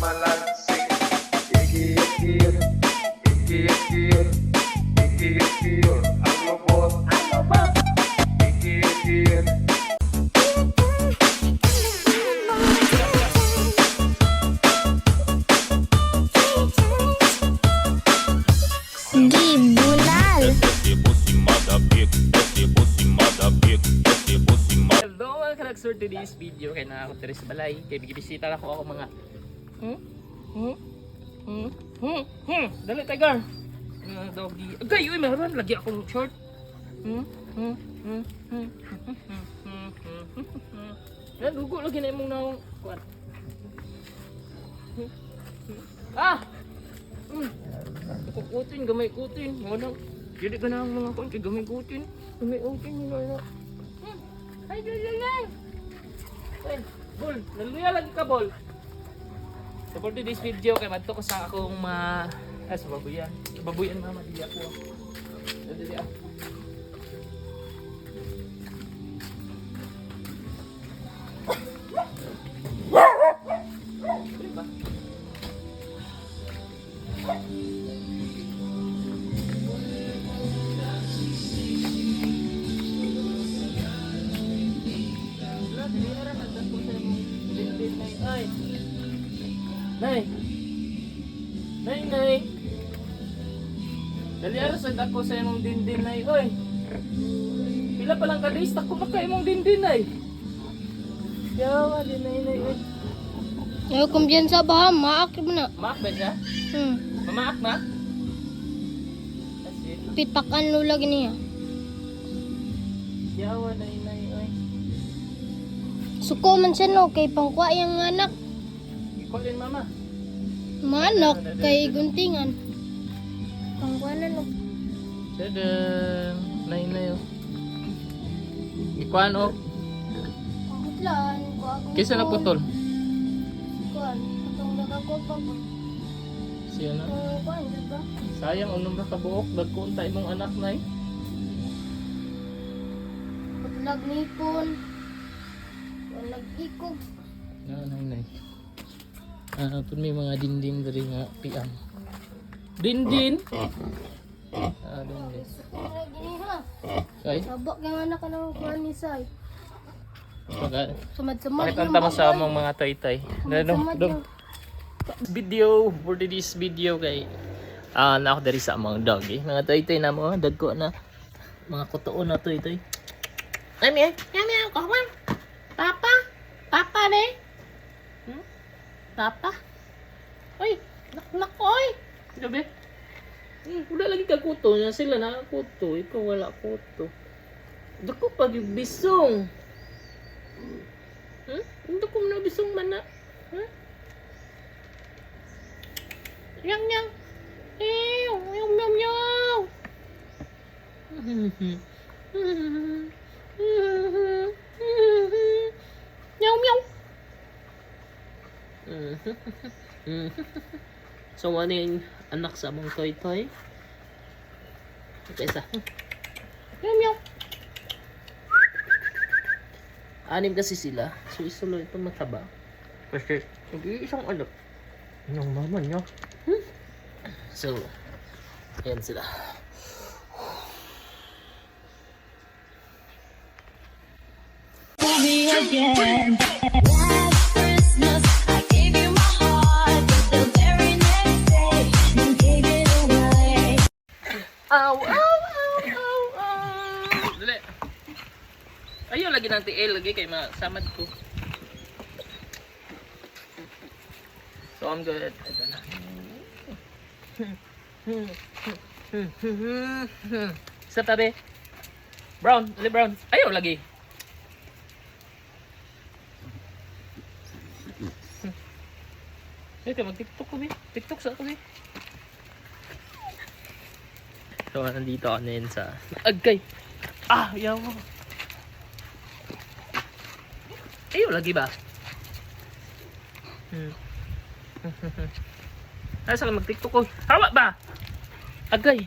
malansing. Ikiyot-kiyot, ikiyot-kiyot, ikiyot-kiyot, ang lubot, ikiyot-kiyot. Hello mga kanagsur, today's video kay na ako Teres Balay kay bigibisita na ako mga dali tiger doggy agay uy meron lagi akong short yan dugo lagi na imong naong kuwan kukutin gamay kutin wala jadi ka na ang mga kuwan kay gamay kutin nila ay, dali. Well, bol, naluya lagi ka, bol. So for today's video, kay madto ko sa akong sa babuyan. Sa babuyan mama, di ako. Dali. Diba? Nay. Dali ara sa dako sa imong dindin nay. Oy. Pila pa lang ka days ta kumaka imong dindin nay. Yawa din nay. Ayaw kumpiyansa ba? Maak mo na. Maak ba siya? Mamaak na? Kasi Pitpakan lula gini ya. yawa nay oy. Suko man siya no, kay pangkwa yung anak. Ikaw din mama. Manok, kay guntingan. Pangkwa na no. Tadam. Nay oh. Ikuan oh. Pangkutlaan, kuha akong Kisa na putol. Kuhan, itong nakakopa po. Siya na. Kuhan, diba? Sayang unong nakabuok dagkunta imong anak nay. Paglag nipon. Walag ikog. Nay. Pun may mga dindin dari nga piang. Dindin. Dindin. Kaya gini ha. Kay, Sabak yung anak ka naman kuhan ni Sai. pag Sumad-sumad pakitanta mo sa among mga tay-tay. Sumad-sumad Video for this video kay na ako dari sa among dog eh. Mga tay-tay na mo, dagko na. Mga kutuon na tay-tay. Ay, meow, kawan. Papa ne. Papa. Oy, nak oy. Gabi. Wala lagi ka kuto niya sila nakakuto, ikaw wala kuto. Dako pag yung bisong. Hindi ko na bisong man na. Yang. Meow. Meow. So ano yung anak sa mong toy? Ito isa. Meow. Anim kasi sila. So isulo ito mataba. Kasi isang anak. Yung mama niya. So, ayan sila. Ow. Dali. Ayun lagi ng TL lagi kay masamad ko. So I'm good. Ito na. Sa tabi. Brown. Ayaw lagi. Ito mag-TikTok ko, TikTok sa ako, So, nandito ako na sa agay. Yawa. Ayaw lagi ba? Ay, saka mag-TikTok ko. Hawa ba? Agay.